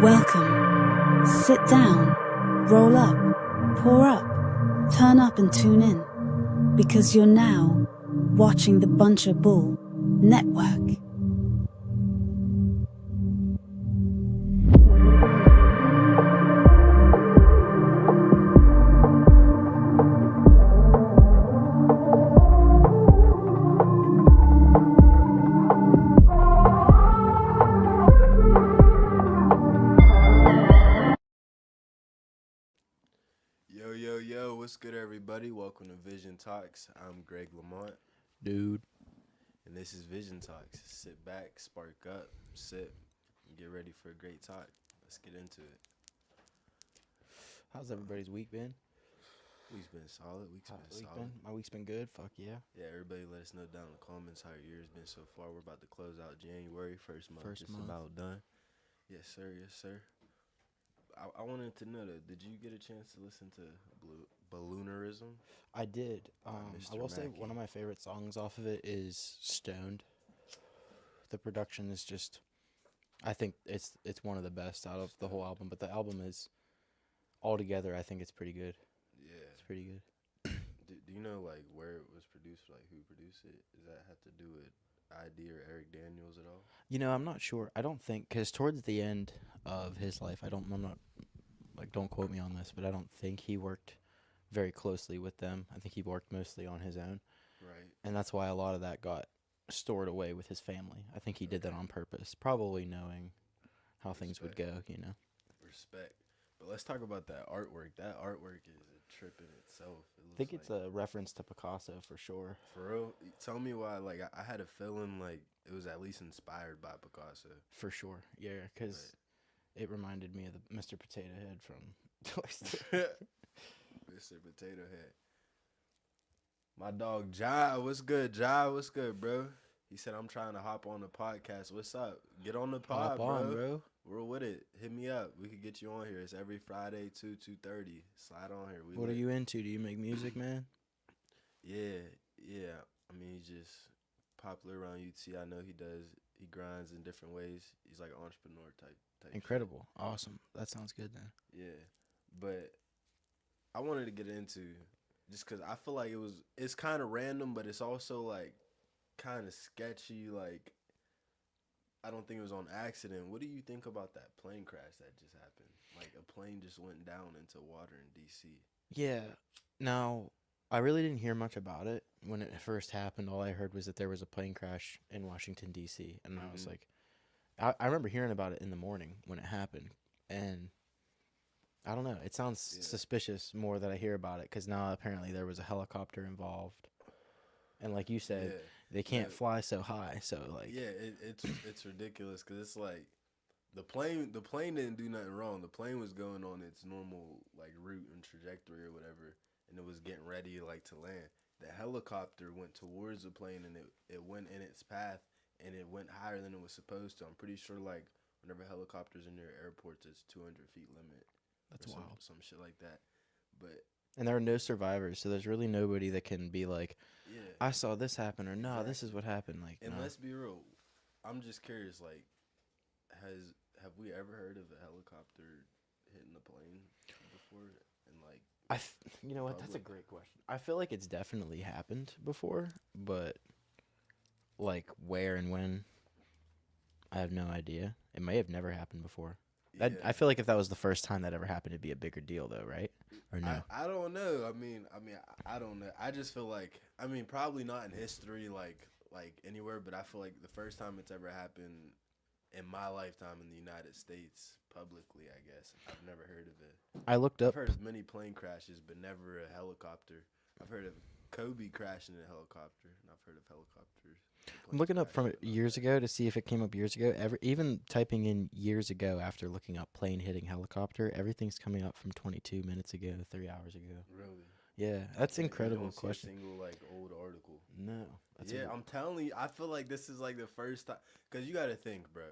Welcome. Sit down, roll up, pour up, turn up and tune in. Because you're now watching the Buncher Bull Network. Yo, what's good, everybody? Welcome to Vision Talks. I'm Greg Lamont. Dude. And this is Vision Talks. Sit back, spark up, sip, and get ready for a great talk. Let's get into it. How's everybody's week been? Week's been solid. My week's been good. Fuck yeah. Yeah, everybody let us know down in the comments how your year's been so far. We're about to close out January. First month is about done. Yes, sir. I wanted to know that. Did you get a chance to listen to Balloonerism? I did. I will say Mackey. one of my favorite songs off of it is Stoned. The production is just, I think it's one of the best out of the whole album. But the album is, altogether, I think it's pretty good. Yeah. It's pretty good. Do you know, like, where it was produced, like, who produced it? Does that have to do with ID or Eric Daniels at all? You know, I'm not sure. I don't think, because towards the end of his life, I'm not, like, don't quote me on this, but I don't think he worked very closely with them. I think he worked mostly on his own. Right. And that's why a lot of that got stored away with his family. I think he did that on purpose, probably knowing how things would go, you know. Respect. But let's talk about that artwork. That artwork is a trip in itself. I think it's a reference to Picasso for sure. For real? Tell me why. Like, I had a feeling like it was at least inspired by Picasso. For sure. Yeah, because it reminded me of the Mr. Potato Head from Toy Story. Mr. Potato Head. My dog, Jai. What's good, Jai? What's good, bro? He said, I'm trying to hop on the podcast. What's up? Get on the pod, Hop on, bro. We're with it. Hit me up. We could get you on here. It's every Friday, 2:30. Slide on here. What are you into? Do you make music, man? Yeah. I mean, he's just popular around UT. I know he grinds in different ways. He's like an entrepreneur type. Incredible. Shit. Awesome. That sounds good then. Yeah. But I wanted to get into, just because I feel like it's kind of random, but it's also like kind of sketchy. Like, I don't think it was on accident. What do you think about that plane crash that just happened? Like, a plane just went down into water in D.C. Yeah. Now, I really didn't hear much about it when it first happened. All I heard was that there was a plane crash in Washington, D.C. And I was like, I remember hearing about it in the morning when it happened. And I don't know. It sounds suspicious more that I hear about it, because now apparently there was a helicopter involved. And like you said, they can't fly so high. So like, it's ridiculous, because it's like the plane didn't do nothing wrong. The plane was going on its normal like route and trajectory or whatever, and it was getting ready like to land. The helicopter went towards the plane, and it went in its path, and it went higher than it was supposed to. I'm pretty sure like whenever helicopters are near airports, it's 200 feet limit. That's wild. Some shit like that. And there are no survivors, so there's really nobody that can be like, I saw this happen, or no, this is what happened. Like, and no. Let's be real. I'm just curious. Like, have we ever heard of a helicopter hitting a plane before? And like, you know what? That's a great question. I feel like it's definitely happened before, but like where and when, I have no idea. It may have never happened before. I feel like if that was the first time that ever happened, it'd be a bigger deal, though, right? Or no? I don't know. I mean, I don't know. I just feel like, I mean, probably not in history, like anywhere, but I feel like the first time it's ever happened in my lifetime in the United States publicly, I guess. I've never heard of it. I've heard of many plane crashes, but never a helicopter. I've heard of Kobe crashing in a helicopter, and I've heard of helicopters. I'm looking up from it years ago to see if it came up years ago. Even typing in years ago after looking up plane hitting helicopter, everything's coming up from 22 minutes ago, 3 hours ago. Really? Yeah, that's an incredible you don't question. See a single like old article. No. I'm telling you, I feel like this is like the first time, because you got to think, bro.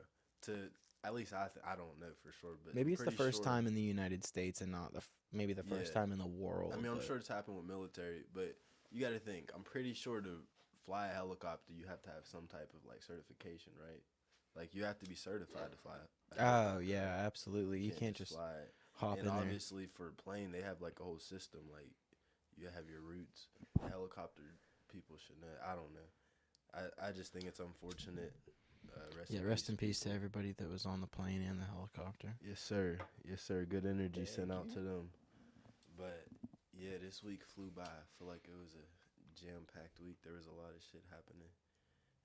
At least I don't know for sure, but maybe it's the first time in the United States and not maybe the first time in the world. I mean, I'm sure it's happened with military, but you got to think. I'm pretty sure to fly a helicopter, you have to have some type of like certification, right? Like you have to be certified to fly a Oh helicopter. yeah, absolutely. You can't just fly it. hop And in there. obviously for plane, they have like a whole system. Like you have your routes. Helicopter people should know. I don't know. I just think it's unfortunate. Rest in peace to people. everybody that was on the plane and the helicopter. Yes, sir. Yes, sir. Good energy Thank sent out you. to them. But yeah, this week flew by. I feel like it was a jam-packed week. There was a lot of shit happening,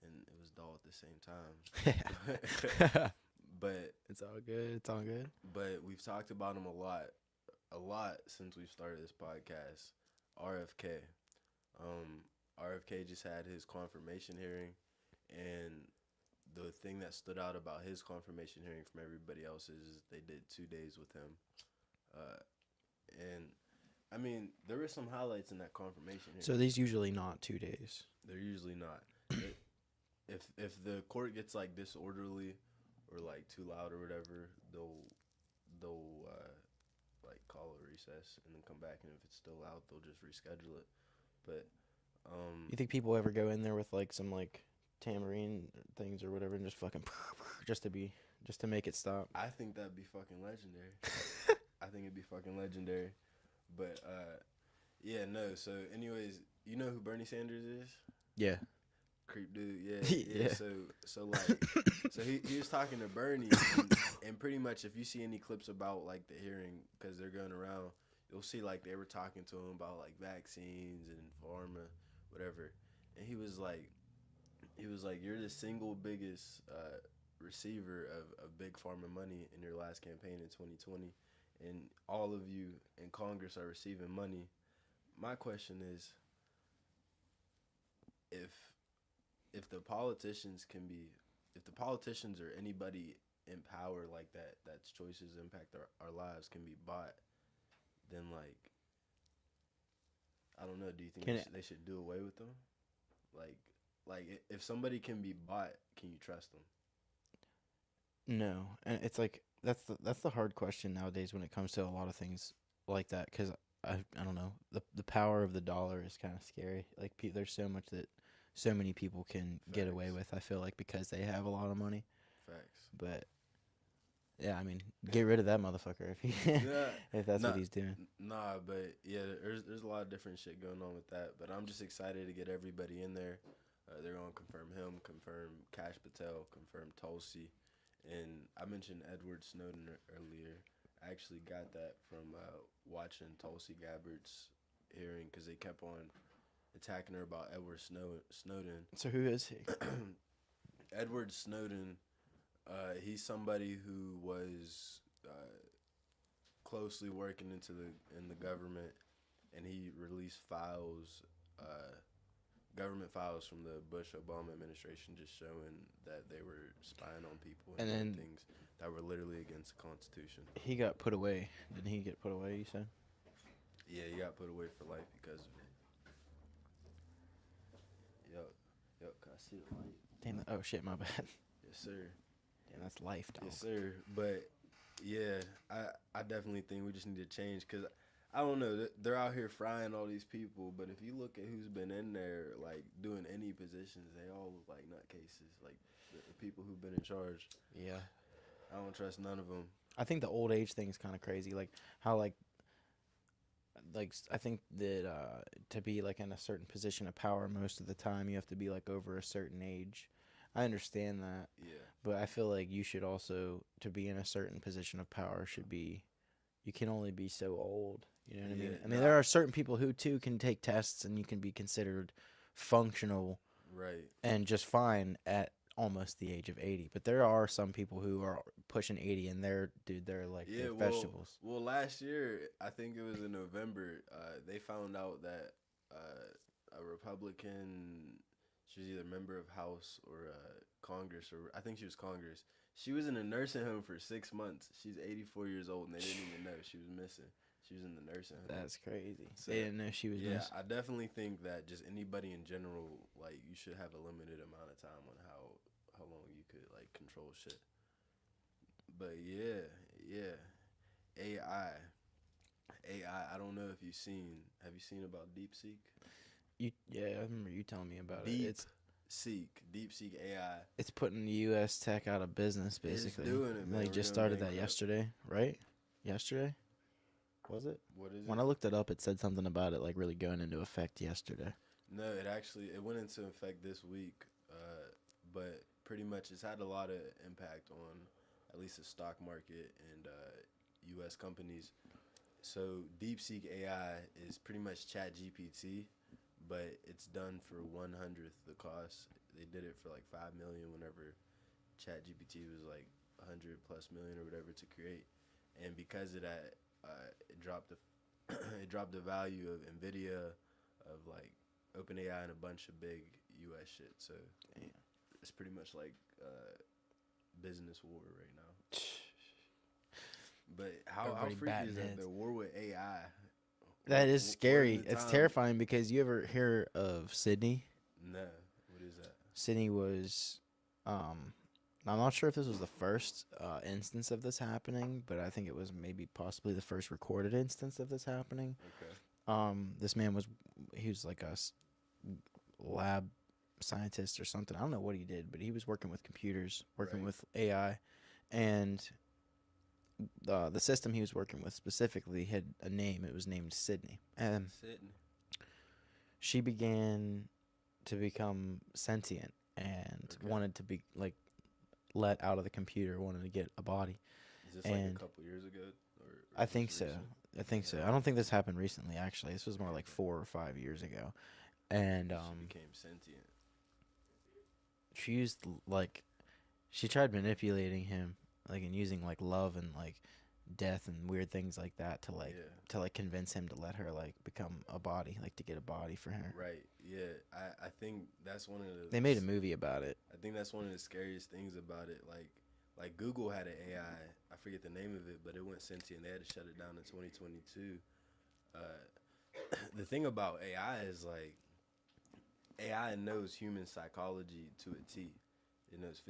and it was dull at the same time. But It's all good. It's all good. but we've talked about him a lot since we've started this podcast. RFK. RFK just had his confirmation hearing, and the thing that stood out about his confirmation hearing from everybody else is they did 2 days with him. And I mean, there were some highlights in that confirmation hearing. So these usually not 2 days. They're usually not. If the court gets like disorderly or like too loud or whatever, they'll like call a recess and then come back, and if it's still loud, they'll just reschedule it. But You think people ever go in there with like some like tambourine things or whatever and just fucking just to make it stop? I think that'd be fucking legendary. I think it'd be fucking legendary. But yeah, no. So anyways, you know who Bernie Sanders is? Yeah. Creep dude, yeah, Yeah. So he was talking to Bernie, and pretty much if you see any clips about like the hearing, because they're going around, you'll see like they were talking to him about like vaccines and pharma, whatever, and he was like, you're the single biggest receiver of big pharma money in your last campaign in 2020, and all of you in Congress are receiving money. My question is, if the politicians or anybody in power like that's choices impact our lives can be bought, then like, I don't know, do you think they should do away with them? Like if somebody can be bought, can you trust them? No, and it's like that's the hard question nowadays when it comes to a lot of things like that, because I don't know, the power of the dollar is kind of scary. Like there's so much that so many people can get away with, I feel like, because they have a lot of money. Facts. But yeah, I mean, get rid of that motherfucker if he if that's what he's doing. Nah, but yeah, there's a lot of different shit going on with that. But I'm just excited to get everybody in there. They're gonna confirm him, confirm Kash Patel, confirm Tulsi, and I mentioned Edward Snowden earlier. I actually got that from watching Tulsi Gabbard's hearing, because they kept on attacking her about Edward Snowden. So who is he? Edward Snowden, he's somebody who was closely working in the government, and he released government files from the Bush-Obama administration, just showing that they were spying on people and doing things that were literally against the Constitution. He got put away. Didn't he get put away, you said? Yeah, he got put away for life because of it. Yep, can I see the light? Damn it. Oh, shit, my bad. Yes, sir. Damn, that's life, dog. Yes, sir. But, yeah, I definitely think we just need to change, because, I don't know, they're out here frying all these people, but if you look at who's been in there, like, doing any positions, they all look like nutcases, like, the people who've been in charge. Yeah. I don't trust none of them. I think the old age thing is kind of crazy, like, how, like, I think that to be like in a certain position of power most of the time you have to be like over a certain age. I understand that. Yeah. But I feel like you should also, to be in a certain position of power, you can only be so old. You know what I mean? I mean, there are certain people who too can take tests and you can be considered functional, right, and just fine at almost the age of 80. But there are some people who are pushing 80 and they're like they're vegetables. Well, last year, I think it was in November, they found out that a Republican, she was either member of House or Congress, or I think she was Congress. She was in a nursing home for 6 months. She's 84 years old, and they didn't even know she was missing. She was in the nursing home. That's crazy. So, they didn't know she was missing. Yeah, I definitely think that just anybody in general, like, you should have a limited amount of time on how long you could, like, control shit. But yeah. AI. I don't know if have you seen about DeepSeek? Yeah, I remember you telling me about it. It's Deep Seek AI. It's putting U.S. tech out of business, basically. It's doing it, man. They We're just going started that bankrupt. yesterday, right? Yesterday? Was it? What is When it? I looked it up, it said something about it like really going into effect yesterday. No, it went into effect this week, but pretty much it's had a lot of impact on at least the stock market and U.S. companies. So DeepSeek AI is pretty much Chat GPT, but it's done for 1/100th the cost. They did it for like 5 million whenever Chat GPT was like 100+ million or whatever to create, and because of that, it dropped the it dropped the value of Nvidia, of like OpenAI and a bunch of big U.S. shit. So Damn. it's pretty much like business war right now. But how Everybody freaky batting is that? heads. The war with AI. That is scary. What is the It's time? terrifying because you ever hear of Sydney? No, what is that? Sydney was, I'm not sure if this was the first instance of this happening, but I think it was maybe possibly the first recorded instance of this happening. Okay. This man he was like a lab scientist or something. I don't know what he did, but he was working with computers, working Right. with AI, and the system he was working with specifically had a name. It was named Sydney, and Sitting. she began to become sentient and Okay. wanted to be like let out of the computer, wanted to get a body. Is this like And a couple years ago? Or I just think so. recent? I think so. I don't think this happened recently. Actually, this was more like 4 or 5 years ago, and She became sentient. she used like she tried manipulating him, like, and using like love and like death and weird things like that to like Yeah. to like convince him to let her like become a body, like to get a body for her. Right. Yeah. I think that's one of the. They made a movie about it. I think that's one of the scariest things about it. Like Google had an AI. I forget the name of it, but it went sentient. They had to shut it down in 2022. The thing about AI is like AI knows human psychology to a T. It knows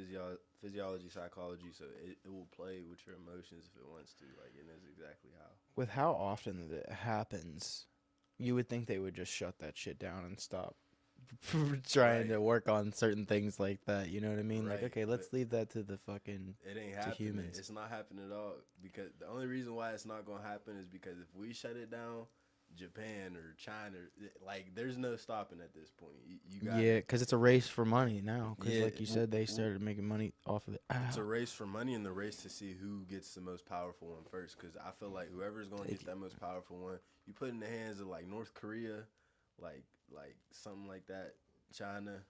physiology, psychology, so it will play with your emotions if it wants to. Like it knows exactly how. With how often that it happens, you would think they would just shut that shit down and stop trying to Right. work on certain things like that. You know what I mean? Like, Right, okay, let's but leave that to the fucking it ain't to happening. humans. It's not happening at all because the only reason why it's not gonna happen is because if we shut it down, Japan or China, like there's no stopping at this point. You got Yeah, because it's a race for money now. Because Yeah, like you said, they started making money off of it. It's a race for money and the race to see who gets the most powerful one first. Because I feel like whoever's gonna Take get that most powerful one, you put in the hands of like North Korea, like something like that, China.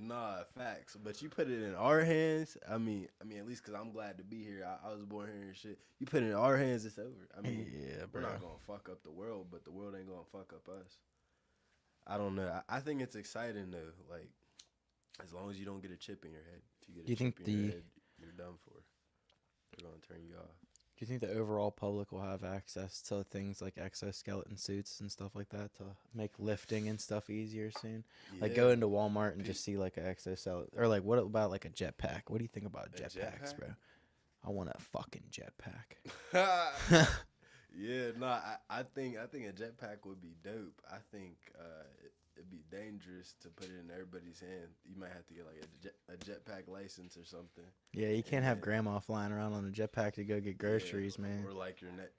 Nah, facts. But you put it in our hands. I mean, at least because I'm glad to be here. I was born here and shit. You put it in our hands, it's over. I mean, Yeah, we're bro. not gonna fuck up the world, but the world ain't gonna fuck up us. I don't know. I think it's exciting though. Like, as long as you don't get a chip in your head. If you get a Do you chip think in your head, you're done for. They're gonna turn you off. Do you think the overall public will have access to things like exoskeleton suits and stuff like that to make lifting and stuff easier soon? Like go into Walmart and just see like an exoskeleton, or like what about like a jetpack? What do you think about A jetpacks, jetpack? bro? I want a fucking jetpack. Yeah, no, I think a jetpack would be dope. I think it'd be dangerous to put it in everybody's hand. You might have to get like a jetpack license or something. Yeah, you can't have grandma flying around on a jetpack to go get groceries, Yeah, man. or like your net.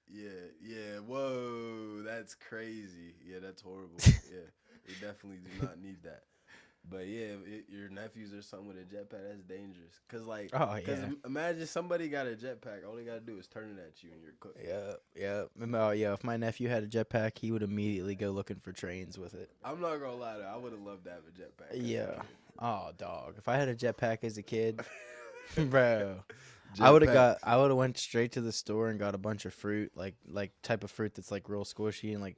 Yeah. Whoa, that's crazy. Yeah, that's horrible. Yeah, we definitely do not need that. But yeah, your nephews or something with a jetpack, that's dangerous. Cause imagine somebody got a jetpack, all they gotta do is turn it at you and you're cooking. Yeah. If my nephew had a jetpack, he would immediately go looking for trains with it. I'm not gonna lie to you, I would have loved to have a jetpack. Yeah. Oh, dog. If I had a jetpack as a kid, bro, I would have went straight to the store and got a bunch of fruit, like type of fruit that's like real squishy and like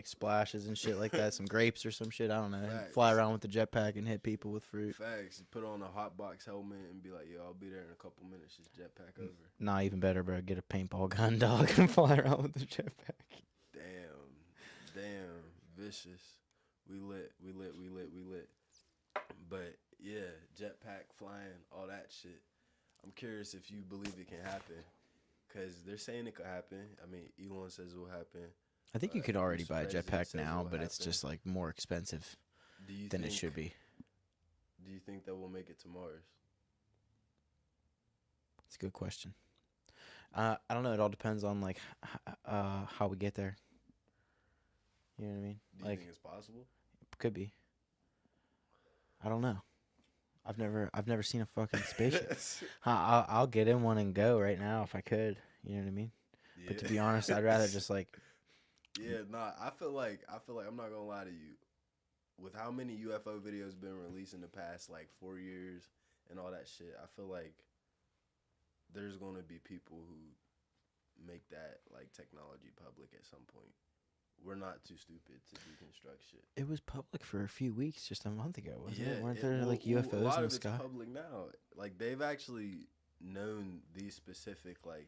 splashes and shit like that. Some grapes or some shit. I don't know. Facts. Fly around with the jetpack and hit people with fruit. Facts. You put on a hot box helmet and be like, yo, I'll be there in a couple minutes. Just jetpack over. Nah, even better, bro. Get a paintball gun, dog, and fly around with the jetpack. Damn. Vicious. We lit. But yeah, jetpack, flying, all that shit. I'm curious if you believe it can happen. Because they're saying it could happen. I mean, Elon says it will happen. I think you could I'm already buy a surprised it jetpack says it now, will but it's happen. just like more expensive Do you than think it should be. Do you think that we'll make it to Mars? It's a good question. I don't know. It all depends on like how we get there. You know what I mean? Do you Like think it's possible? could be. I don't know. I've never seen a fucking spaceship. I'll get in one and go right now if I could. You know what I mean? Yeah. But to be honest, I'd rather just like Yeah, nah. I feel like I'm not gonna lie to you. With how many UFO videos been released in the past like 4 years and all that shit, I feel like there's gonna be people who make that like technology public at some point. We're not too stupid to deconstruct shit. it was public for a few weeks just a month ago, wasn't Yeah, it? Weren't there like a UFOs lot in the of it's sky? public now. Like they've actually known these specific like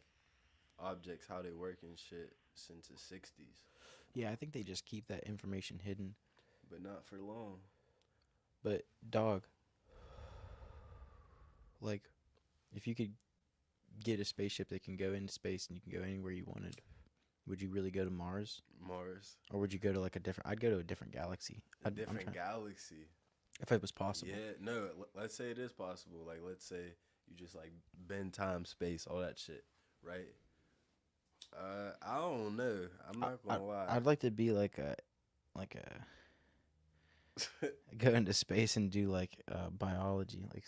objects how they work and shit since the '60s, Yeah, I think they just keep that information hidden. but not for long. But dog, like, if you could get a spaceship that can go into space and you can go anywhere you wanted, would you really go to Mars, Mars, or would you go to like a different? I'd go to a different galaxy. a I'm different trying- galaxy. if it was possible. Yeah, no. Let's say it is possible. Like, let's say you just like bend time, space, all that shit, right? I don't know. I'm not gonna lie. I'd like to be like a go into space and do like biology, like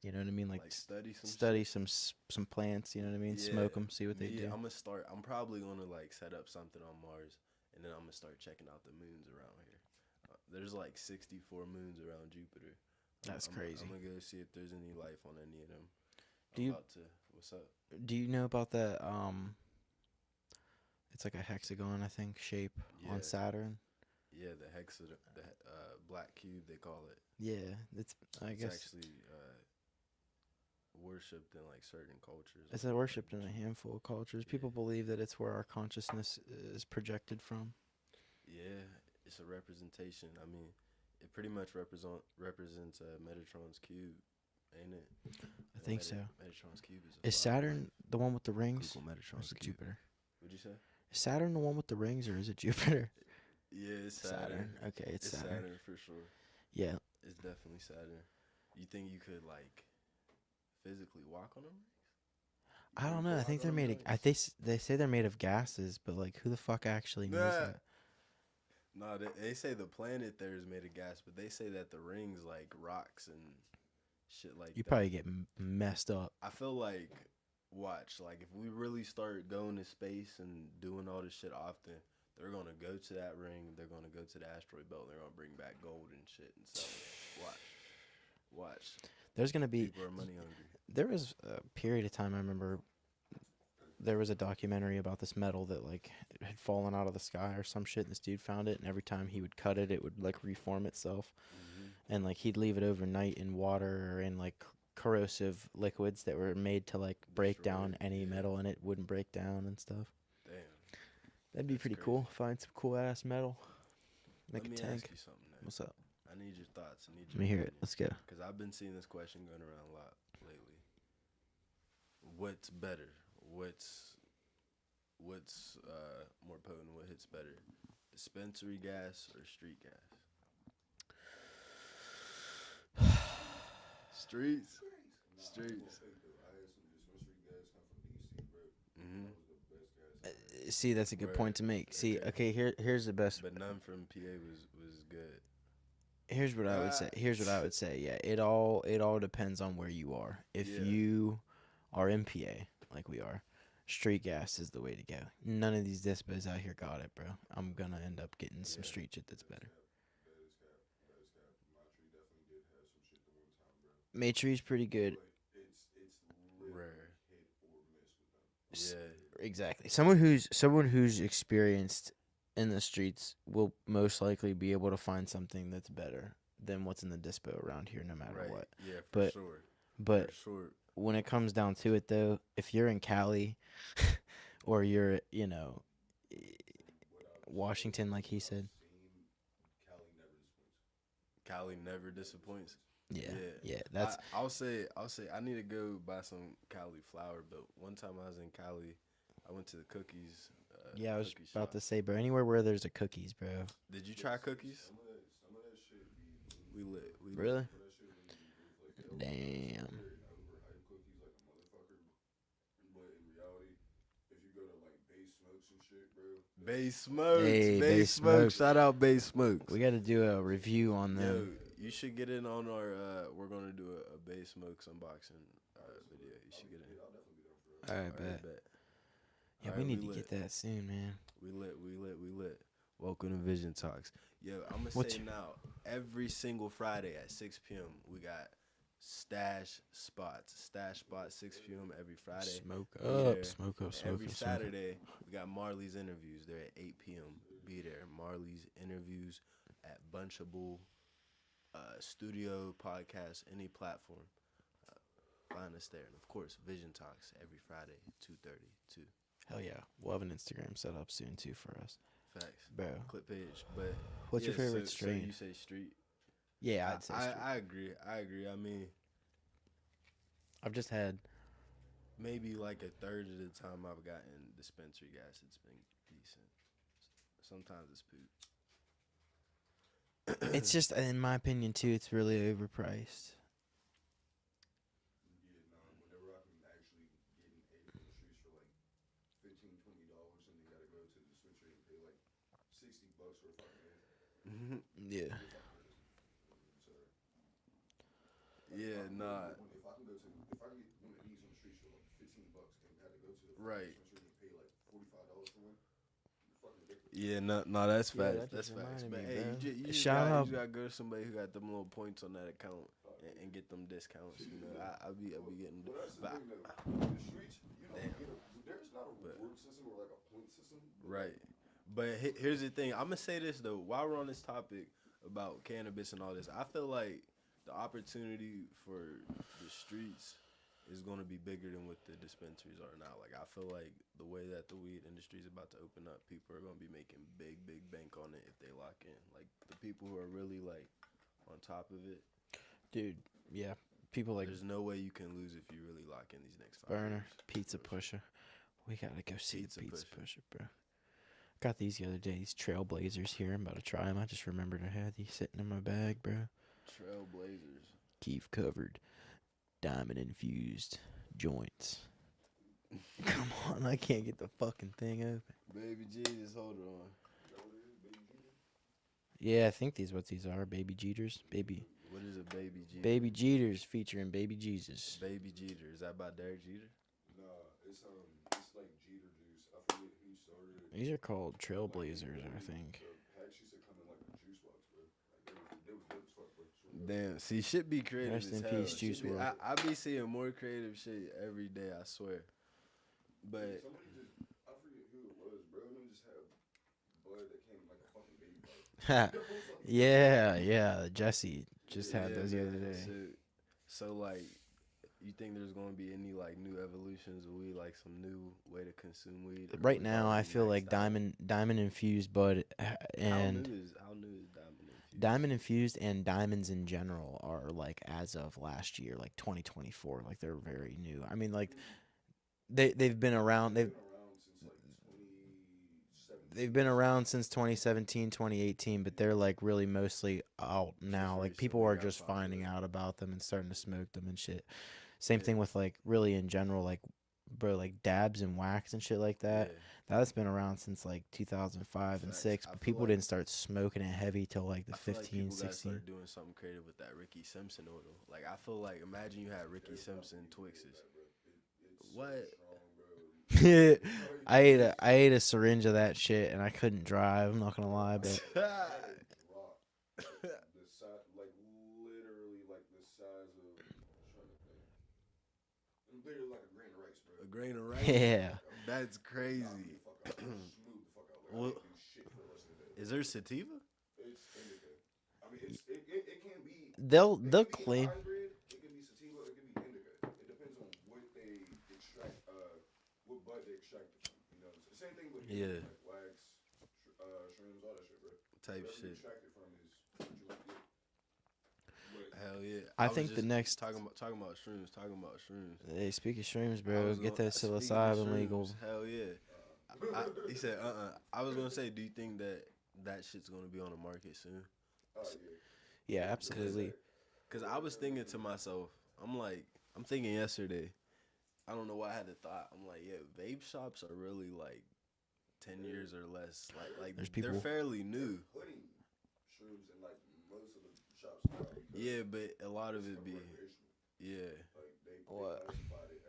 you know what I mean, like study some study shit. some plants. You know what I mean? Yeah, Smoke them, see what they do. I'm probably gonna like set up something on Mars, and then I'm gonna start checking out the moons around here. There's like 64 moons around Jupiter. That's crazy. I'm gonna go see if there's any life on any of them. What's up? Do you know about that? It's like a hexagon, I think, shape Yeah. on Saturn. Yeah, the black cube they call it. Yeah, it's I It's guess actually worshipped in like certain cultures. it's worshipped in a handful of cultures. People believe that it's where our consciousness is projected from. Yeah, it's a representation. I mean, it pretty much represents Metatron's cube, ain't it? I think so. Metatron's cube Is Saturn the one with the rings, Google or Metatron's is it cube. Jupiter? What'd you say? Is Saturn the one with the rings, or is it Jupiter? Yeah, it's Saturn. Okay, it's Saturn. Saturn for sure. Yeah, It's definitely Saturn. You think you could like physically walk on them? I don't know. I think they're made of. They say they're made of gases, but like, who the fuck actually knows that? No, they say the planet there is made of gas, but they say that the rings like rocks and shit like You that. probably get messed up. I feel like, watch, like if we really start going to space and doing all this shit often, they're gonna go to that ring. They're gonna go to the asteroid belt. They're gonna bring back gold and shit and sell it. Watch. There's gonna be. People are money hungry. There was a period of time I remember. There was a documentary about this metal that like had fallen out of the sky or some shit. And this dude found it, and every time he would cut it, it would like reform itself, and like he'd leave it overnight in water or in like corrosive liquids that were made to like break Destroy down it, any yeah. metal, and it wouldn't break down and stuff. Damn. That'd be That's pretty crazy. cool. Find some cool ass metal. Make Let a me tank. ask you something. Now. What's up? I need your thoughts. I need Let me hear it. Let's go. Because I've been seeing this question going around a lot lately. What's better? What's more potent? What hits better? Dispensary gas or street gas? Streets. Mm-hmm. See, that's a good Word. point to make. See, Okay. okay, here's the best. But none from PA was good. Here's what I would say. Here's what I would say. Yeah, it all depends on where you are. If Yeah. you are in PA, like we are, street gas is the way to go. None of these dispos out here got it, bro. I'm gonna end up getting some street shit that's better. Maitre's pretty good. Rare. Yeah. Exactly. Someone who's experienced in the streets will most likely be able to find something that's better than what's in the dispo around here, no matter Right. what. Yeah, for But- sure. But For sure. when it comes down to it, though, if you're in Cali or you're, Washington, like he said, Cali never disappoints. yeah, that's I'll say I need to go buy some Cali flour. But one time I was in Cali, I went to the Cookies Yeah, I was cookie about shop. to say, bro. Anywhere where there's a cookies, bro. Did you try cookies? Some of that shit be We lit. We lit. Really? some of that shit really be roof. Like they'll Damn. and overhype cookies like a motherfucker. But in reality, if you go to like Bay Smokes and shit, bro. Bay Smokes. Hey, Bay Bay Smokes. Smokes. Shout out Bay Smokes. We got to do a review on Yo, them. you should get in on our. We're gonna do a Bay Smokes unboxing video. You should get in. I'll definitely be down for that. All right, Alright, bet. bet. Yeah, Alright, we need to lit. get that soon, man. We lit. We lit. We lit. Welcome to Vision Talks. Yo, I'm gonna What's say your- now. Every single Friday at 6 p.m. we got stash spots. Stash spot 6 p.m. every Friday. Smoke Be up, there. smoke up, And smoke every up, smoke up. Saturday we got Marley's interviews. They're at 8 p.m. Be there. Marley's interviews at Bunchable Studio Podcast, any platform. Find us there, and of course, Vision Talks every Friday, 2:30 too. Hell yeah. We'll have an Instagram set up soon, too, for us. Facts. Bro. Clip page, but What's your yeah, favorite so strain? you say street. Yeah, I'd say street. I agree. I agree. I mean, I've just had... maybe like a third of the time I've gotten dispensary gas, it's been decent. Sometimes it's poop. It's just, in my opinion, too, it's really overpriced. Yeah, nah, whenever I can actually get an eighth in the streets for like $15, $20 and then gotta go to the dispensary and pay like $60 for a fucking eighth. Yeah. Sorry. Yeah, nah. If I can get one of these on the streets for like $15 and had to go to the Right. dispensary and pay like $45 for one, you're fucking ridiculous. Yeah, no, that's Yeah, facts. that that's just facts. reminded But me, hey, bro. you just Shout gotta, out- you just gotta go to somebody who got them little points on that account and get them discounts. You know, I'll be getting. Well, that's the But thing though. In the streets, you don't Damn. get there's not a But- reward system or like a point system. right. But here's the thing. I'm gonna say this though. While we're on this topic about cannabis and all this, I feel like the opportunity for the streets is going to be bigger than what the dispensaries are now. Like, I feel like the way that the weed industry is about to open up, people are going to be making big bank on it if they lock in. Like, the people who are really, like, on top of it, Dude, yeah. People like there's no way you can lose if you really lock in these next 5 Burner, years. Pizza Pusher. We gotta go see Pizza the Pizza Pusher. Pusher, bro. Got these the other day, these Trailblazers here. I'm about to try them. I just remembered I had these sitting in my bag, bro. Trailblazers. Keef covered, diamond infused joints. Come on, I can't get the fucking thing open. Baby Jesus, hold on. Yeah, I think what these are. Baby Jeters. What is a Baby Jeter? Baby Jeters featuring Baby Jesus. Baby Jeter. Is that by Derek Jeter? Nah, it's like Jeter juice. I forget who started it. These are called Trailblazers, I think. The packs used to come in like a juice box, bro. Like they was dope as fuck, bro. Damn, see, shit be creative Rest as in hell. peace, Juice Shit be- WRLD. I be seeing more creative shit every day, I swear. But Somebody just, I forget who it was, bro. Them just had bud that came in like a fucking baby bottle. yeah. Jesse just had yeah, those the other man, day. So like, you think there's gonna be any like new evolutions of weed, like some new way to consume weed? Or Right we now, I already feel like maxed out? diamond infused bud How and new is diamond infused? diamond infused and diamonds in general are like as of last year, like 2024. Like they're very new. I mean, like they've been around. They've been around since 2017, 2018, but they're like really mostly out now. Like people are just finding out about them and starting to smoke them and shit. Same thing with like really in general, like bro, like dabs and wax and shit like that. Yeah. That's been around since like 2005 and Facts. 6, I but feel people like- didn't start smoking it heavy till like the I feel like 15, people gotta 16. start doing something creative with that Ricky Simpson oil. Like I feel like imagine you had Ricky Simpson Twixes. What? I ate a syringe of that shit and I couldn't drive. I'm not gonna lie, but The size, like literally, like the size of. I'm trying to think. Literally like a grain of rice, bro. A grain of rice. yeah. That's crazy. Smooth the fuck out. Like, Well, I didn't do shit for the rest of the day. Is there sativa? It's indica. I mean, it can be. They'll It can be claim. hybrid, it can be sativa, it can be indica. It depends on what they extract, what bud they extract it from. You know, it's the same thing with Yeah. like wax, shrooms, all that shit, bro. Type Whatever you shit. extract it from is what you want to get. But Hell yeah. I was think the just next- talking about shrooms. Hey, speak of shrooms, I bro. was Get gonna- that speaking of psilocybin legal. shrooms, Hell yeah. He said, I was gonna say, do you think that shit's gonna be on the market soon? Oh Yeah, absolutely. Cause I was thinking to myself, I'm thinking yesterday. I don't know why I had the thought. I'm like, yeah, vape shops are really like 10 years or less. Like There's they're people. fairly new. putting shrooms in like most of the shops now because Yeah, but a lot of it's it be recreational. yeah. Like they What? classified it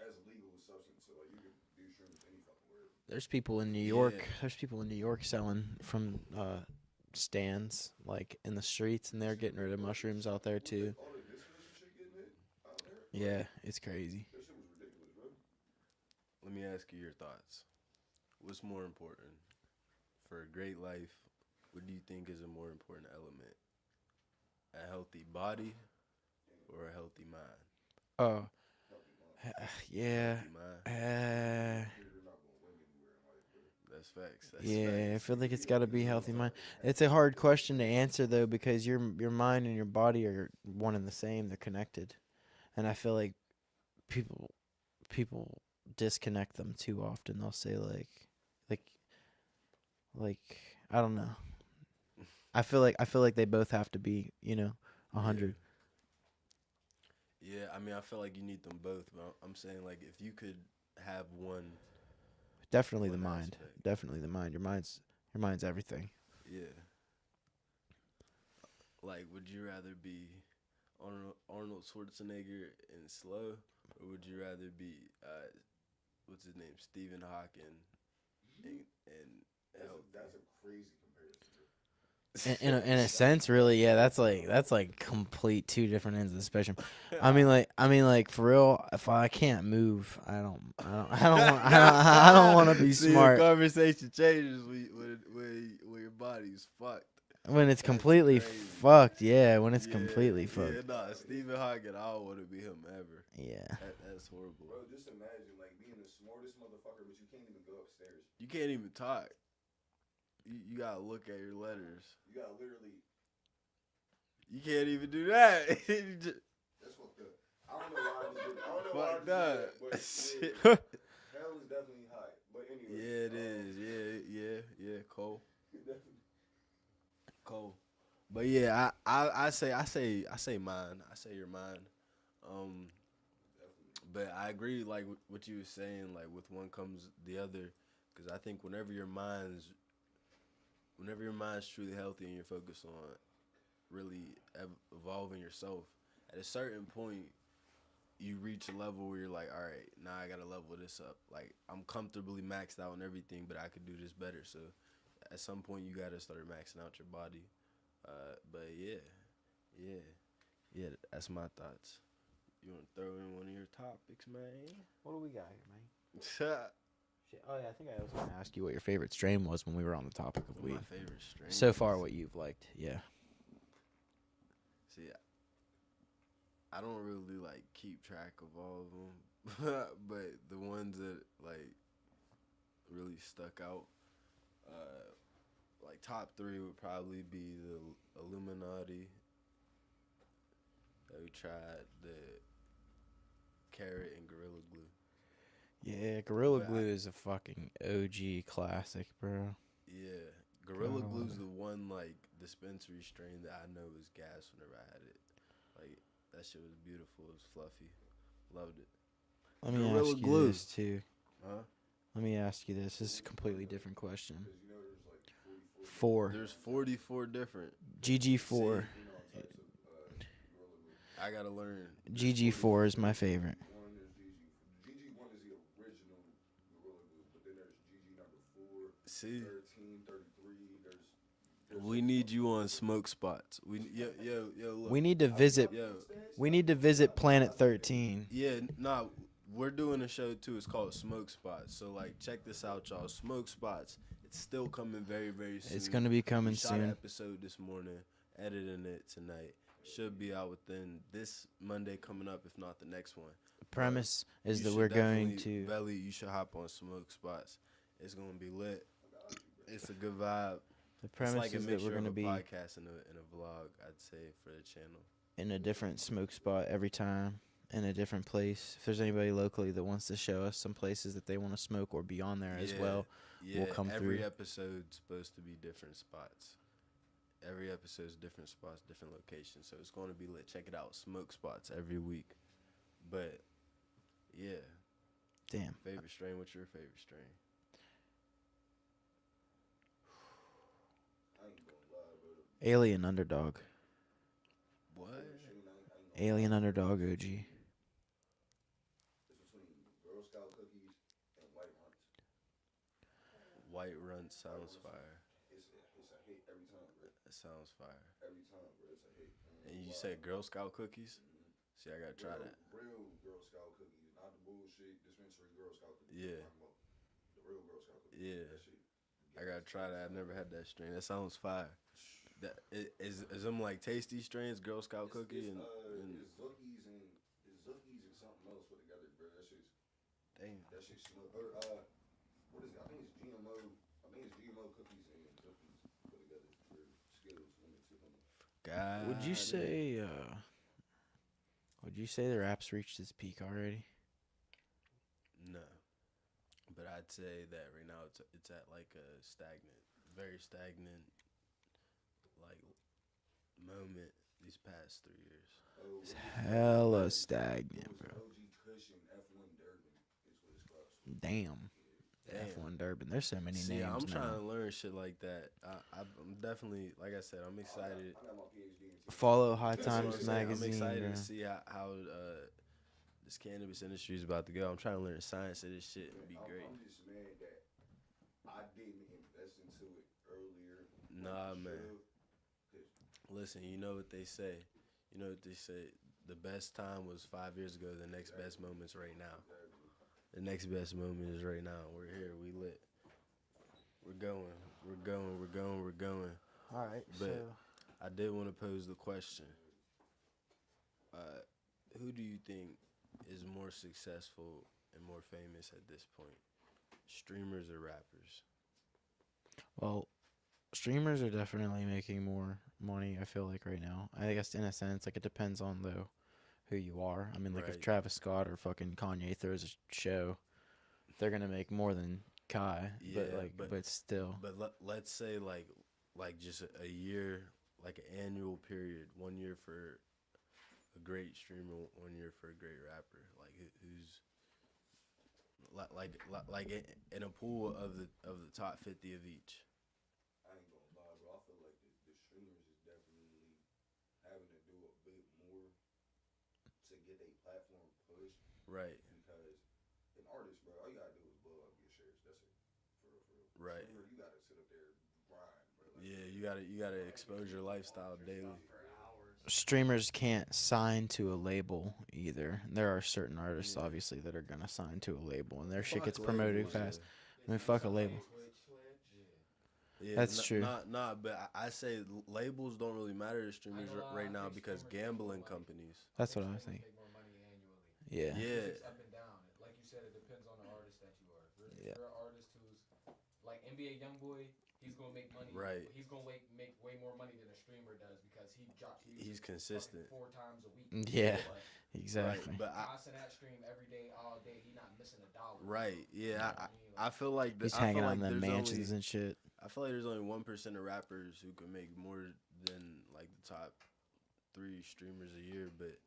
as a legal substance. So like you can do shrooms any fucking where. There's people in New York. Yeah. There's people in New York selling from stands like in the streets, and they're getting rid of mushrooms out there too. All the discos and shit getting hit out there. Yeah, it's crazy. That shit was ridiculous, bro. Let me ask you your thoughts. What's more important for a great life? What do you think is a more important element? A healthy body or a healthy mind? Oh, yeah. Healthy mind. You're not gonna win anywhere in life, bro. That's facts. That's Yeah, I facts. feel like it's got to be healthy mind. It's a hard question to answer though, because your mind and your body are one and the same. They're connected, and I feel like people disconnect them too often. They'll say like I don't know. I feel like they both have to be 100. Yeah, I mean, I feel like you need them both. But I'm saying, like, if you could have one, Definitely the one mind. aspect. Definitely the mind. Your mind's everything. Yeah. Like, would you rather be Arnold Schwarzenegger and slow, or would you rather be what's his name, Stephen Hawking, and healthy? That's a crazy comparison, bro. In a sense, really, yeah, that's like complete two different ends of the spectrum. I mean, like for real, if I can't move, I don't want to be See, smart. the conversation changes when your body's fucked. When it's That's completely crazy. fucked, yeah. When it's Yeah, completely Yeah, fucked, nah, Stephen Hawking, I don't want to be him ever. yeah. That's horrible. Bro, just imagine like being the smartest motherfucker, but you can't even go upstairs. You can't even talk. You gotta look at your letters. You gotta literally. You can't even do that. You just- That's fucked up. I don't know why I just did. I don't know why I Fucked just up. did that, but yeah, hell is definitely high. But anyway. Yeah, it is. Yeah. Cole. Cole. But yeah, I say mine. I say your mind. But I agree, like what you were saying. Like with one comes the other, because I think whenever your mind's truly healthy and you're focused on really evolving yourself, at a certain point, you reach a level where you're like, all right, now I gotta level this up. Like I'm comfortably maxed out and everything, but I could do this better. So at some point, you gotta start maxing out your body. But yeah, that's my thoughts. You want to throw in one of your topics, man? What do we got here, man? Shit. Oh yeah, I think I was gonna ask you what your favorite strain was when we were on the topic of One weed. of my favorite strains. So far, what you've liked, yeah. See, I don't really like keep track of all of them, but the ones that like really stuck out, like top 3 would probably be the Illuminati. That we tried the carrot and Gorilla Glue. Yeah, Gorilla But Glue is a fucking OG classic, bro. Yeah, Gorilla God. Glue's the one like dispensary strain that I know is gas whenever I had it. Like that shit was beautiful. It was fluffy. Loved it. Let me Gorilla ask you Glue. this too. Huh? Let me ask you this. This is a completely different question. Because you know there's like 44 4. There's 44 different. GG4. See, types of Gorilla Glue. I gotta learn. GG4 is my favorite. One is GG1 is the original Gorilla Glue, but then there's GG number 4, See, 13, 33. There's we need you on smoke spots. Yo. Look. We need to visit. Yo, We need to visit Planet 13. yeah, nah. We're doing a show too. It's called Smoke Spots. So like, check this out, y'all. Smoke Spots. It's still coming very, very soon. It's gonna be coming We shot an soon. episode this morning, editing it tonight. Should be out within this Monday coming up, if not the next one. The premise is You that should we're going definitely- to. Belly, you should hop on Smoke Spots. It's gonna be lit. It's a good vibe. The It's premise like a is that mixture we're of gonna a be podcast and a vlog, I'd say, for the channel. in a different smoke spot every time. in a different place. If there's anybody locally that wants to show us some places that they want to smoke or be on there as well, we'll come every through. episode's supposed to be different spots. Every episode's different spots, different locations. So it's going to be lit. Check it out. Smoke spots every week. But, yeah. Damn. Favorite strain? What's your favorite strain? I ain't gonna lie, bro. Alien Underdog. What? Alien Underdog OG. It's between Girl Scout cookies and White Runts. White Run sounds fire. It's a hit every time, bro. It sounds fire. Every time, bro. It's a hit. And you said Girl Scout cookies? Mhm. See, I gotta try that. Real Girl Scout cookies, not the bullshit dispensary Girl Scout cookies. Yeah. I'm talking about the real Girl Scout cookies. Yeah. That shit. I gotta try that. I've never had that strain. That sounds fire. That is them like tasty strains, Girl Scout cookie, and It's Zookies and something else put together, bro. That shit's damn. That shit smell. What is it? I think it's GMO. I think it's GMO cookies and cookies put together for Skittles limited on them. God. Would you say the rap's reached its peak already? No, but I'd say that right now it's at like a very stagnant, like moment these past 3 years. Oh, It's hella stagnant, bro. OG Kush and F1 Durban is what it's called. Damn. Damn. F1 Durban. There's so many See, names I'm now. trying to learn shit like that. I'm definitely, like I said, I'm excited. I got my PhD in Follow High That's what I'm Times saying. magazine. I'm excited bro. to see how this cannabis industry is about to go. I'm trying to learn the science of this shit and be great. I'm just mad that I didn't invest into it earlier. Nah, man. Cause Listen, you know what they say. You know what they say. The best time was 5 years ago. The next best moment's right now. The next best moment is right now. We're here. We lit. We're going. We're going. We're going. We're going. All right. But I did want to pose the question. Who do you think is more successful and more famous at this point? Streamers or rappers? Well, streamers are definitely making more money, I feel like, right now. I guess in a sense, like, it depends on though who you are. I mean, like, if Right. Travis Scott or fucking Kanye throws a show, they're gonna make more than Kai. Yeah, but still. But let's say like just a year, like an annual period, 1 year for a great streamer, 1 year for a great rapper. Like who's like in a pool of the top 50 of each. I ain't gonna lie, bro. I feel like the streamers is definitely having to do a bit more to get their platform pushed. Right. Because an artist, bro, all you gotta do is blow up your shares. That's it. For real, for real. Right. Streamer, you gotta sit up there and grind, bro. Like, Yeah, you gotta expose your lifestyle daily. Streamers can't sign to a label either. There are certain artists, obviously, that are gonna sign to a label, and their shit Fuck gets promoted labels, fast. yeah. I mean, fuck a label. Yeah, That's true. Nah, but I say labels don't really matter to streamers right now because gambling companies. That's what I think. Make more money annually. Yeah. Yeah. It's up and down. Like you said, it depends on the artist that you are. If Yeah. you're an artist who's like NBA YoungBoy, he's gonna make money. Right. He's gonna make way more money than a streamer does because he drops. He's consistent. 4 times a week. Yeah. But Exactly. Right, but constant that stream every day, all day, he not missing a dollar. right, yeah, You know what I mean? I feel like He's I feel hanging like on them there's mansions only, and shit. I feel like there's only 1% of rappers who can make more than like the top 3 streamers a year, but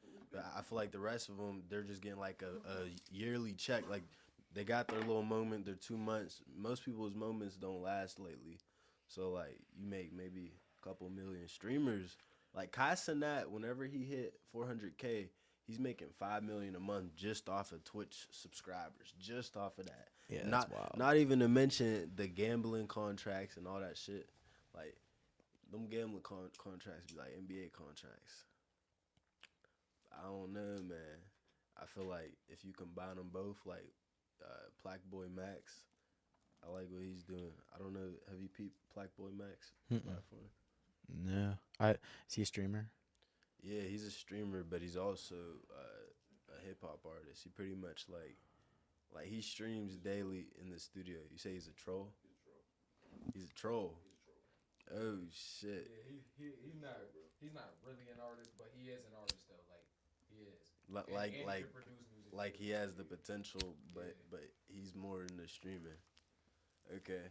I feel like the rest of them they're just getting like a yearly check. Like they got their little moment, their 2 months. Most people's moments don't last lately, so like you make maybe a couple million streamers. Like Kai Cenat, whenever he hit 400K, he's making $5 million a month just off of Twitch subscribers, just off of that. Yeah, that's not wild. not even to mention the gambling contracts and all that shit. Like them gambling contracts be like NBA contracts. I don't know, man. I feel like if you combine them both, like Black Boy Max, I like what he's doing. I don't know. Have you peeped Black Boy Max platform? No. Is he a streamer? Yeah, he's a streamer, but he's also a hip hop artist. He pretty much like he streams daily in the studio. You say he's a troll? He's a troll. Oh shit. Yeah, he's not really an artist, but he is an artist though. Like he is. Like could produce music like too. he has the potential, Yeah. but he's more in the streaming. Okay.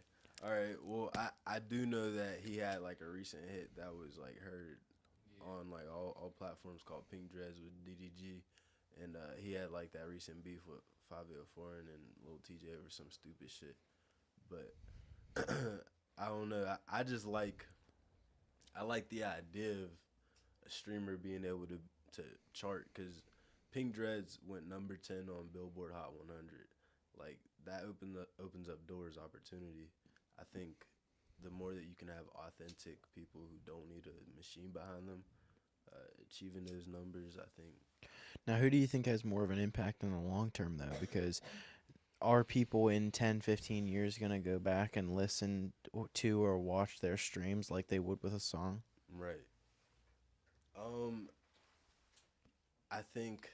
All right. Well, I do know that he had like a recent hit that was like heard Yeah. on like all platforms called Pink Dreads with DDG, and he had like that recent beef with Fabio Foreign and Lil TJ over some stupid shit. But I don't know. I just I like the idea of a streamer being able to chart because Pink Dreads went number 10 on Billboard Hot 100. Like that opens up doors opportunity. I think the more that you can have authentic people who don't need a machine behind them, achieving those numbers, I think. Now, who do you think has more of an impact in the long term, though? Because are people in 10, 15 years going to go back and listen to or watch their streams like they would with a song? Right. Um, I think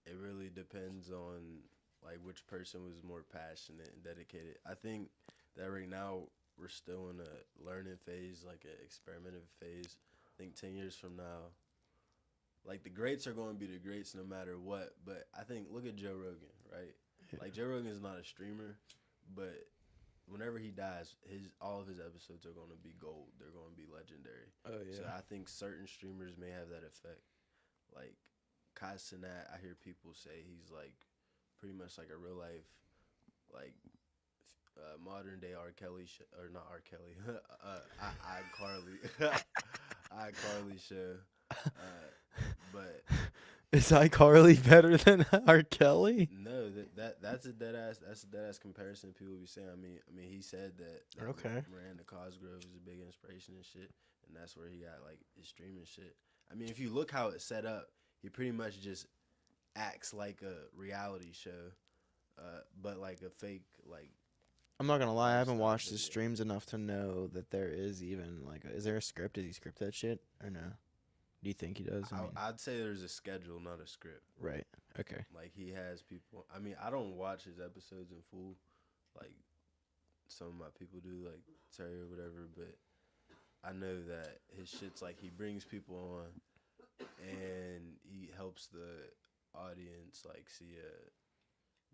it really depends on like which person was more passionate and dedicated. I think that right now we're still in a learning phase, like an experimental phase. I think 10 years from now, like the greats are going to be the greats no matter what. But I think look at Joe Rogan, right? Yeah. Like Joe Rogan is not a streamer, but whenever he dies, his all of his episodes are going to be gold. They're going to be legendary. Oh, So I think certain streamers may have that effect. Like Kai Cenat, I hear people say he's like pretty much like a real life, like modern day R. Kelly or not R. Kelly, I Carly, I Carly show. But Is iCarly better than R. Kelly? no, that's a dead ass comparison people be saying. I mean, he said that Okay. Miranda Cosgrove is a big inspiration and shit, and that's where he got like his streaming shit. I mean, if you look how it's set up, he pretty much just acts like a reality show, but like a fake like. I'm not gonna lie, I haven't lifestyle watched his video. streams enough to know that there is even like, is there a script? Does he script that shit or no? Do you think he does? I mean, I'd say there's a schedule, not a script. right. Okay. Like he has people. I mean, I don't watch his episodes in full, like some of my people do, like Terry or whatever. But I know that his shit's like he brings people on, and he helps the audience like see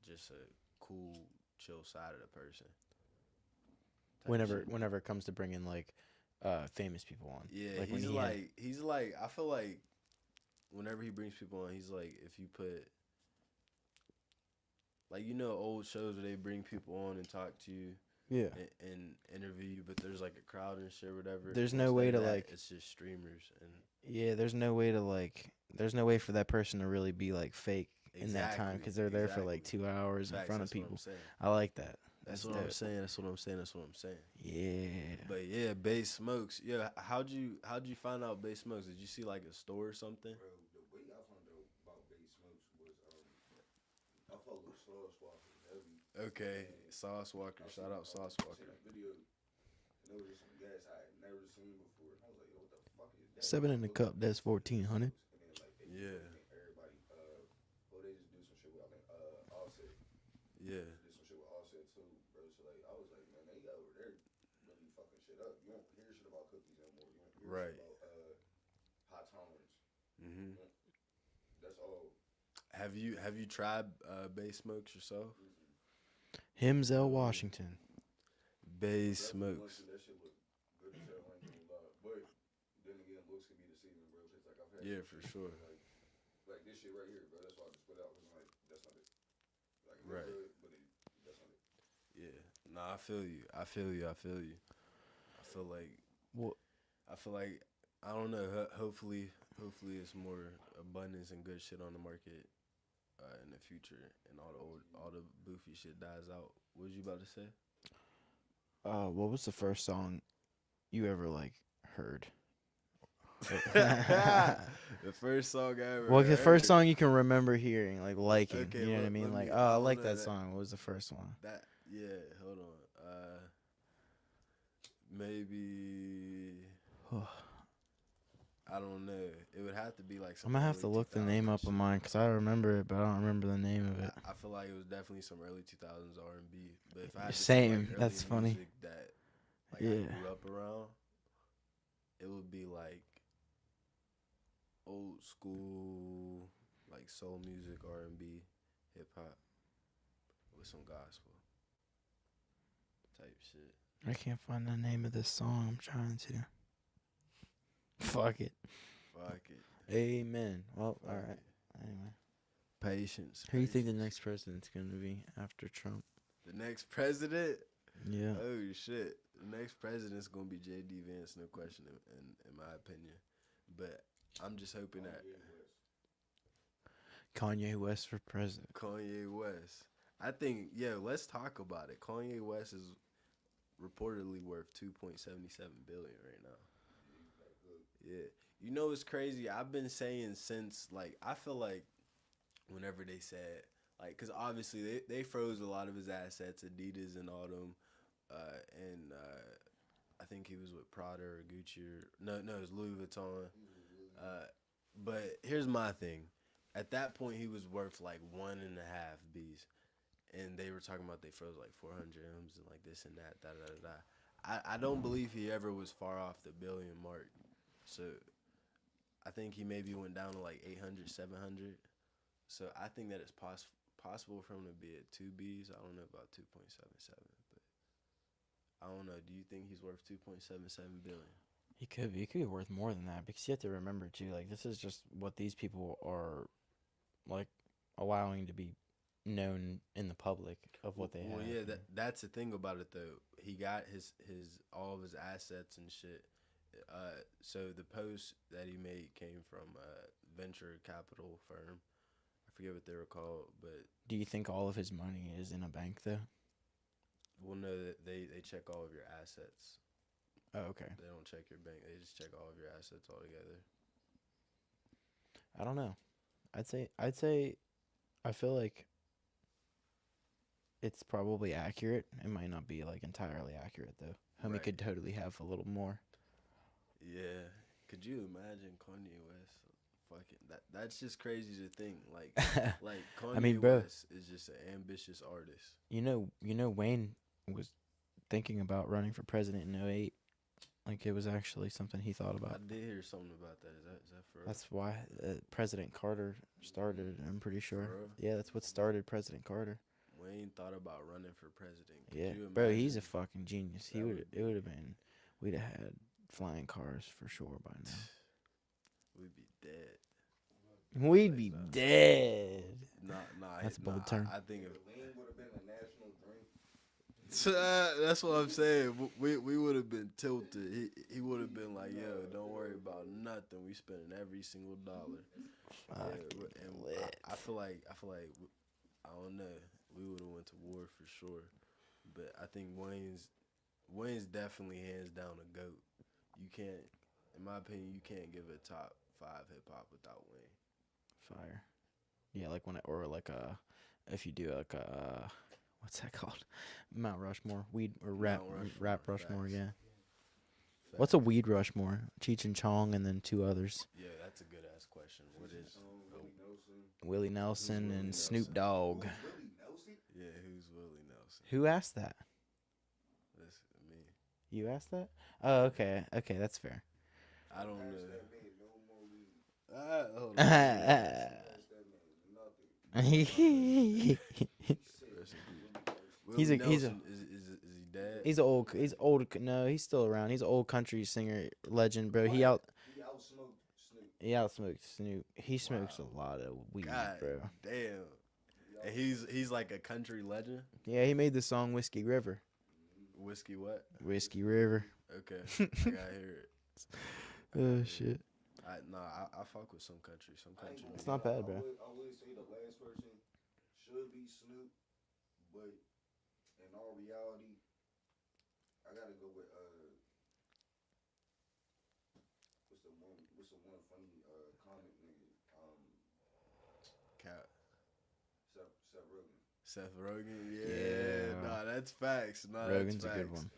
just a cool, chill side of the person. Type shit. Whenever it comes to bringing like famous people on. Yeah, Like when he's like I feel like whenever he brings people on, he's like if you put like old shows where they bring people on and talk to you yeah. and interview you, but there's like a crowd and shit, or whatever. There's no Instead way of to, that, like- it's just streamers and Yeah, there's no way to like. There's no way for that person to really be like fake in that time because they're there for like 2 hours in Facts, front of that's what people. I'm saying. I like that. That's That's what I'm dope. saying. That's what I'm saying. That's what I'm saying. Yeah. But yeah, Bass Smokes. Yeah, how'd you find out Bass Smokes? Did you see like a store or something? Bro, the way I found out about Bass Smokes was I follow Sauce Walker heavy. Okay, Sauce Walker. Shout out Sauce I Walker. seen a video, and it was just some gas I had never seen before. I was like, yo, what the fuck is that? 7 in the cup. That's 1400. And then like they Yeah. everybody well they just do some shit with I think Offset. Yeah. Did some shit with Offset too, bro. So like I was like, man, they over there really fucking shit up. You don't hear shit about cookies anymore. You don't hear Right. shit about hot tolerance. Mhm. That's all. Have you tried Bass Smokes yourself? Himzel Washington. Bass That's Smokes. That shit look good as hell. I ain't gonna lie. But then again, looks can be deceiving, bro. It's like I've had Yeah, some for shit, sure. Like this shit right here, bro. That's why I just put it out because I'm like, that's not it. Like it Right. look good, but that's not it. Yeah. Nah, I feel you. I feel you. I feel you. I feel like What? I feel like I don't know. Hopefully it's more abundance and good shit on the market in the future, and all the boofy shit dies out. What was you about to say? What was the first song you ever like heard? The first song I ever. Well, the first heard. song you can remember hearing, like liking. Okay, you know what I let mean? me- Like, I oh, I don't like know that that- song. What was the first one? That hold on. Maybe I don't know. It would have to be like I'm some. gonna have to early look the name 2000s up of shit. mine because I remember it, but I don't remember the name of it. I feel like it was definitely some early 2000s R&B. But if I had to say, Same, like, early that's funny. music that like Yeah. I grew up around, it would be like old school, like soul music, R&B, hip hop with some gospel type shit. I can't find the name of this song. I'm trying to. Fuck it. Fuck it. Amen. Well, Fuck all right. it. Anyway, Patience. who do you think the patience. next president's gonna be after Trump? The next president? Yeah. Oh shit! The next president's gonna be J.D. Vance, no question, in my opinion. But I'm just hoping that Kanye West for president. Kanye West. I think, yeah. Let's talk about it. Kanye West is reportedly worth 2.77 billion right now. Yeah. You know what's crazy? I've been saying since, like, I feel like whenever they said, like, because obviously they froze a lot of his assets, Adidas and all them, and I think he was with Prada or Gucci or no, it was Louis Vuitton. But here's my thing: at that point, he was worth like 1.5 B's, and they were talking about they froze like 400 M's and like this and that, da da da da. I don't believe he ever was far off the billion mark, so I think he maybe went down to like 800, 700. So I think that it's possible for him to be at 2 B's. I don't know about 2.77, but I don't know. Do you think he's worth 2.77 billion? He could be. He could be worth more than that because you have to remember too. Like this is just what these people are, like, allowing to be known in the public of what they have. Well, yeah, that's the thing about it though. He got his all of his assets and shit. So the post that he made came from a venture capital firm. I forget what they were called, but Do you think all of his money is in a bank though? we'll know that they check all of your assets. Oh, okay. They don't check your bank. They just check all of your assets altogether. I don't know. I'd say I feel like it's probably accurate. It might not be like entirely accurate though. Homie Right. could totally have a little more. Yeah. Could you imagine Kanye West? Fucking that's just crazy to think. Like Kanye I mean, bro. West is just an ambitious artist. You know Wayne was thinking about running for president in '08. Like it was actually something he thought I about. did hear something about that. Is that for real? That's why President Carter started it, I'm pretty sure. For real? Yeah, that's what started President Carter. Wayne thought about running for president. Could Yeah, you bro, he's a imagine? fucking genius. He That would would it would have been we'd have had flying cars for sure by now. We'd be dead. We'd be dead. Nah, That's a bold term. I think if Lean would have been a national drink. that's what I'm saying. We would have been tilted. He would have been like, "Yo, don't worry about nothing. We spending every single dollar." Fucking And lit. I feel like I don't know. We would have went to war for sure. But I think Wayne's definitely hands down a goat. You can't, in my opinion, you can't give a top 5 hip hop without Wayne. Fire. Yeah, like when it, or like if you do like a what's that called? Mount Rushmore, weed or rap Rushmore. facts. Yeah. What's a weed Rushmore? Cheech and Chong, and then 2 others. Yeah, that's a good ass question. What is? Willie Nelson. Willie Nelson Willie and Nelson? Snoop Dogg. Willie Nelson? Yeah, who's Willie Nelson? Who asked that? That's me. You asked that? Oh, okay. Okay, that's fair. I don't Pass know. that man, no more weed. Hold on. Pass that man, nothing. he's Rest in peace. He's Willie a- he's a- Nelson, is he dead? He's old. No, he's still around. He's an old country singer legend, bro. He He outsmoked Snoop. outsmoked Snoop. He smokes a lot of weed, God bro. damn. And he's like a country legend. Yeah, he made the song Whiskey River. Whiskey what? Whiskey River. Okay, I gotta hear it. Oh shit. I fuck with some country. Some I ain't country. gonna It's not lie, bad, bro. I would say the last person should be Snoop, but in all reality, I gotta go with what's the one funny comic nigga Cap. Seth Rogen. Seth Rogen. Yeah. Yeah. Nah, that's facts. Nah, Rogan's that's a good facts. one.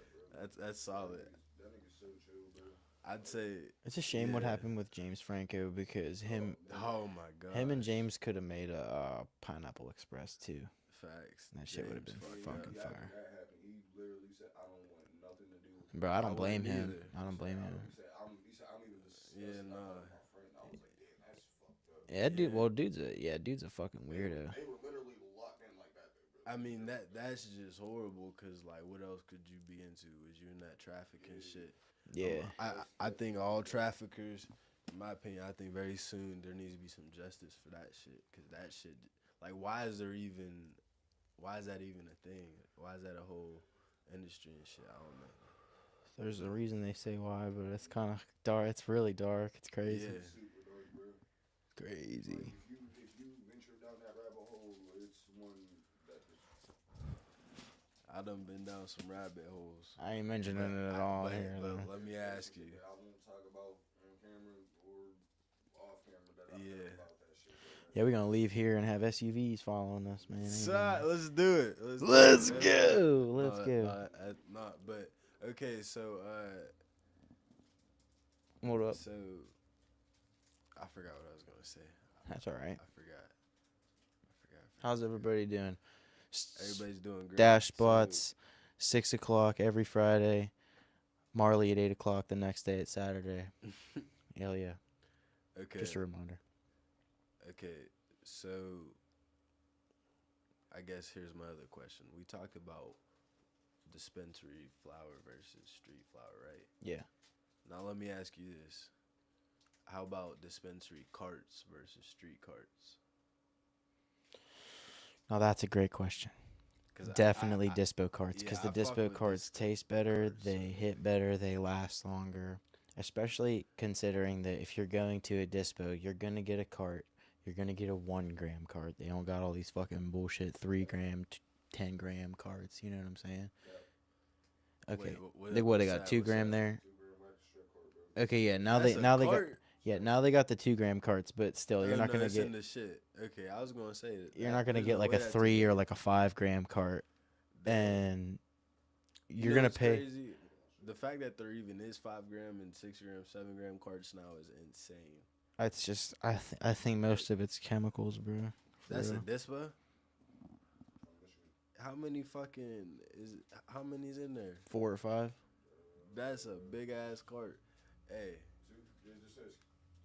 That's solid. That nigga's so chill, bro. I'd say. It's a shame what Yeah. happened with James Franco because him Oh my god. and James could have made a Pineapple Express too. Facts. That shit would've James been fucked fucking up. fire. That happened. He literally said, "I don't want nothing to do with." Bro, I don't I blame wouldn't him. either. I don't blame him. He said, "I'm even disgusted Yeah, by nah. my friend." I was like, "Damn, Yeah, dude. Yeah. Well, dude's a fucking weirdo. They were literally locked in like that, though, bro. I mean that's just horrible. Cause like, what else could you be into? Was you in that trafficking shit? Yeah. I think all traffickers, in my opinion, I think very soon there needs to be some justice for that shit. Cause that shit, like, why is that even a thing? Why is that a whole industry and shit? I don't know. There's a reason they say why, but it's kind of dark. It's really dark. It's crazy. Yeah. Super dark, bro. Crazy. Like, if you venture down that rabbit hole, it's one that just I done been down some rabbit holes. I ain't mentioning it at all here. But though. let me ask you. I won't talk about on camera or off camera that I Yeah. know about that shit, bro. Yeah, we're gonna leave here and have SUVs following us, man. Let's do it. Let's do it. go. Let's go. Not, but okay. So, What up? so I forgot what I was gonna say. That's all right. I forgot. How's everybody doing? Everybody's doing great. Dash So, spots, 6 o'clock every Friday. Marley at 8 o'clock the next day at Saturday. Hell yeah. okay. Just a reminder. Okay. So, I guess here's my other question. We talked about dispensary flower versus street flower, right? Yeah. Now let me ask you this. How about dispensary carts versus street carts? Now that's a great question. 'Cause Definitely I- dispo carts because yeah, the I fuck dispo with carts dispo taste better, carts, they so- hit better, they last longer. Especially considering that if you're going to a dispo, you're gonna get a cart. You're gonna get a 1 gram cart. They don't got all these fucking bullshit 3 gram, 10 gram carts. You know what I'm saying? Okay. Wait, They what's got that? 2 gram What's that? there. 2 gram wax strip card, bro. Okay, yeah. Now That's they a now they cart? got the 2 gram carts, but still you're Oh, not no, gonna it's get in the shit. Okay, I was gonna say that. you're not gonna there's get no like way a that 3 or 2 gram- like a 5 gram cart, Damn. and You you're know gonna what's pay. Crazy? The fact that there even is 5 gram and 6 gram, 7 gram carts now is insane. It's just I think most of it's chemicals, bro. For That's real. a dispa. How many's in there? 4 or 5. That's a big ass cart. Hey, It just says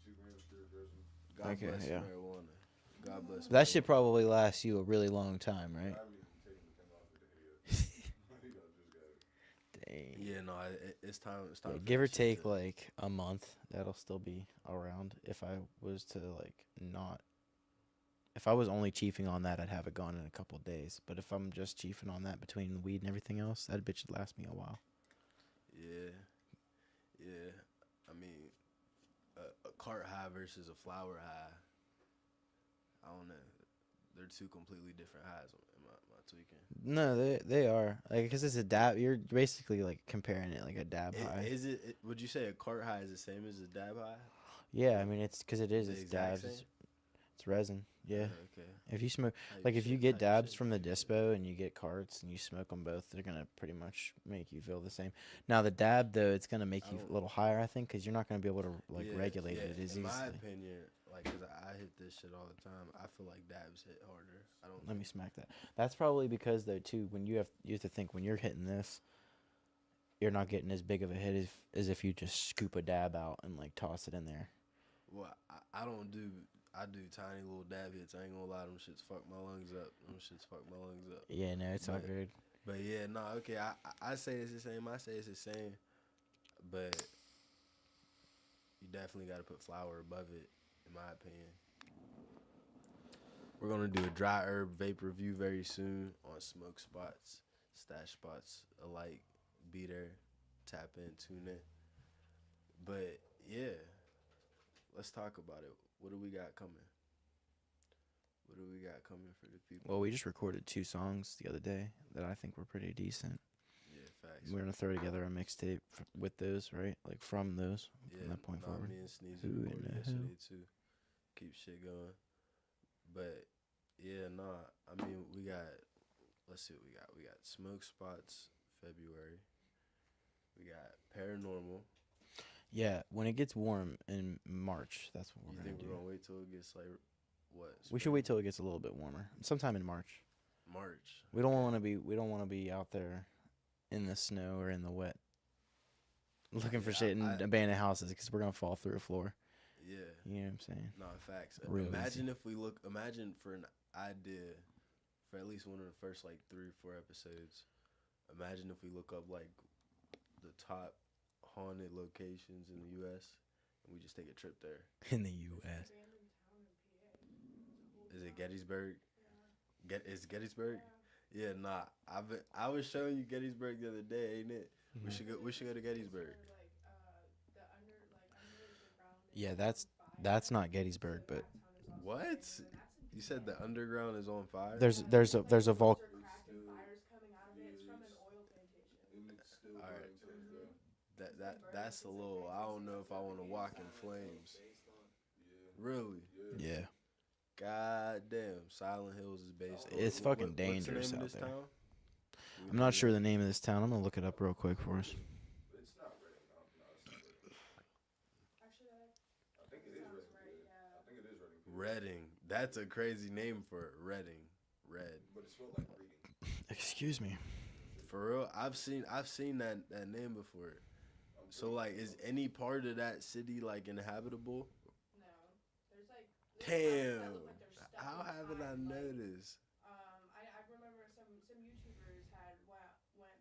2 grams pure resin. God Okay, bless yeah. marijuana. God bless. That should marijuana. probably last you a really long time, I right? haven't even taken the thing off the day yet. I think I just got it. Dang. Yeah, no, it's time. It's time. Yeah, for give that or shit take to- like a month, that'll still be around. If I was to if I was only chiefing on that, I'd have it gone in a couple days. But if I'm just chiefing on that between the weed and everything else, that bitch would last me a while. Yeah, yeah. I mean, a cart high versus a flower high. I don't know. They're two completely different highs. Am I tweaking? No, they are like because it's a dab. You're basically like comparing it like a dab high. Is it? Would you say a cart high is the same as a dab high? Yeah, I mean it's because it is. The It's exact dabs. same? It's resin. Yeah. Okay. If you smoke, How like if you shit- get how dabs shit- from the dispo and you get carts and you smoke them both, they're gonna pretty much make you feel the same. Now the dab though, it's gonna make I you don't- a little higher, I think, because you're not gonna be able to like Yeah, regulate yeah, it as in my easily. opinion, like, cause I hit this shit all the time. I feel like dabs hit harder. I don't. Let me smack that. That's probably because though too, when you have to think when you're hitting this, you're not getting as big of a hit as if you just scoop a dab out and like toss it in there. Well, I don't do. I do tiny little dab hits. I ain't gonna lie, them shits fuck my lungs up. Yeah, no, it's all But- good. But yeah, no, okay. I say it's the same. I say it's the same. But you definitely got to put flour above it, in my opinion. We're gonna do a dry herb vape review very soon on smoke spots, stash spots alike. Be there, tap in, tune in. But yeah, let's talk about it. What do we got coming? What do we got coming for the people? Well, we just recorded 2 songs the other day that I think were pretty decent. Yeah, facts. We're gonna throw together a mixtape with those, right? Like from those, Yeah, from that point nah, forward. me and Sneezy Who in recorded the yesterday hell? too. Keep shit going. But yeah, nah. I mean, we got. Let's see what we got. We got Smoke Spots February. We got Paranormal. Yeah, when it gets warm in March, that's what You we're think gonna we're do. gonna wait till it gets like what? We should spring? wait till it gets a little bit warmer, sometime in March. March. We don't want to be out there in the snow or in the wet looking for Yeah, shit in I- abandoned houses because we're gonna fall through a floor. Yeah. You know what I'm saying? No, facts. Real Imagine if we look. Imagine for an idea, for at least one of the first like 3 or 4 episodes. Imagine if we look up like the top haunted locations in the U.S. and we just take a trip there. In the U.S. Is it Gettysburg? Is Gettysburg? Yeah, nah. I was showing you Gettysburg the other day, ain't it? We should go. We should go to Gettysburg. Yeah, that's not Gettysburg, but What? You said the underground is on fire? there's a It's still, and it's still All right. burning to this day. That's a little. I don't know if I want to walk in flames. Really? yeah, God damn. Silent Hills is based. on- It's fucking dangerous What's the name out of this there. town? I'm not sure the name of this town. I'm gonna look it up real quick for us. It's not Reading. No, it's not Reading. I think it is Reading. I think it is Reading. Reading. That's a crazy name for it. Reading. Red. But it's spelled like reading. Excuse me. For real, I've seen that name before. So like, is any part of that city like inhabitable? Damn. How haven't I noticed? I remember some YouTubers went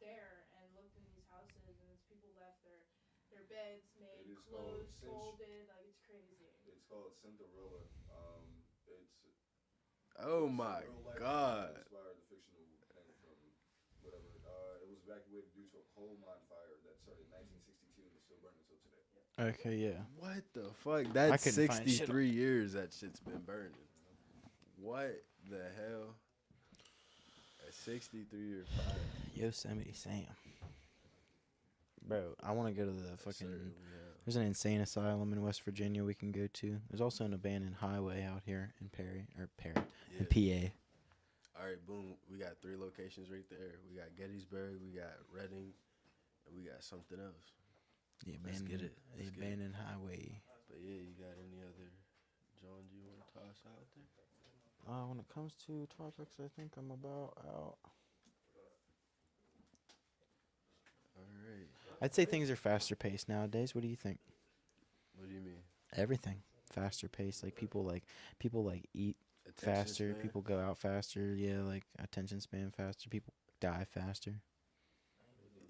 there and looked in these houses, and it's people left their beds made, It is called clothes folded, like it's crazy. It's called Cinderella. It's Oh my real life God. inspired the fictional thing from whatever. It was evacuated due to a coal mine fire that started in 1962 and is still burning until today. Okay, yeah. What the fuck? That's couldn't find shit 63 years that shit's been burning. What the hell? A 63-year fire. Yosemite Sam. Bro, I want to go to the fucking. Certainly, There's an insane asylum in West Virginia we can go to. There's also an abandoned highway out here in Perry, yeah. in PA. All right, boom. We got 3 locations right there. We got Gettysburg, we got Reading, and we got something else. The Let's get abandoned, it. the Let's get it. abandoned highway. But yeah, you got any other John you want to toss out there? When it comes to topics, I think I'm about out. All right. I'd say things are faster paced nowadays. What do you think? What do you mean? Everything faster paced. Like people eat Attention faster. span? People go out faster. Yeah, like attention span faster. People die faster.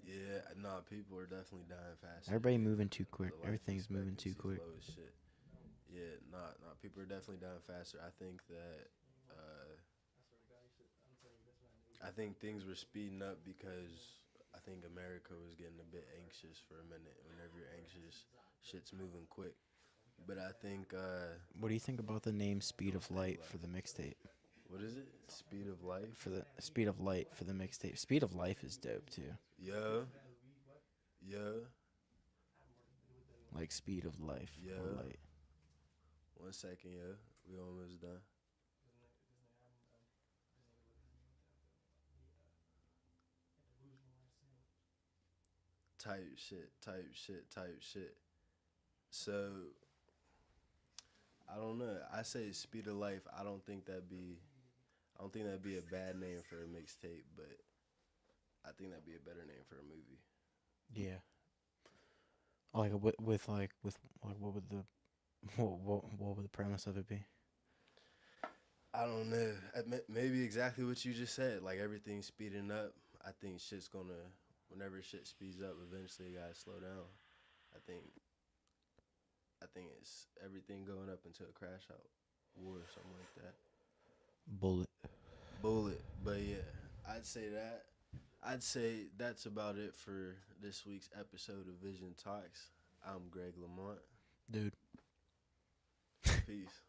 Yeah, nah, people are definitely dying faster. Everybody moving too quick. The life Everything's moving too expectancy's quick. low as shit. Yeah, nah, people are definitely dying faster. I think that I think things were speeding up because I think America was getting a bit anxious for a minute. Whenever you're anxious, shit's moving quick. But I think What do you think about the name Speed of Light for the mixtape? what is it? Speed of life? For the Speed of Light for the mixtape. Speed of Life is dope too. Yeah. Yeah. Like Speed of Life. Yeah. Or light. 1 second, yeah. We almost done. Type shit. So I don't know. I say Speed of Life. I don't think that'd be a bad name for a mixtape, but I think that'd be a better name for a movie. Yeah. Like with what would the what would the premise of it be? I don't know. Maybe exactly what you just said. Like everything's speeding up. I think shit's gonna. Whenever shit speeds up, eventually you gotta slow down. I think it's everything going up until a crash out, war or something like that. Bullet. But yeah, I'd say that. I'd say that's about it for this week's episode of Vision Talks. I'm Greg Lamont. Dude. Peace.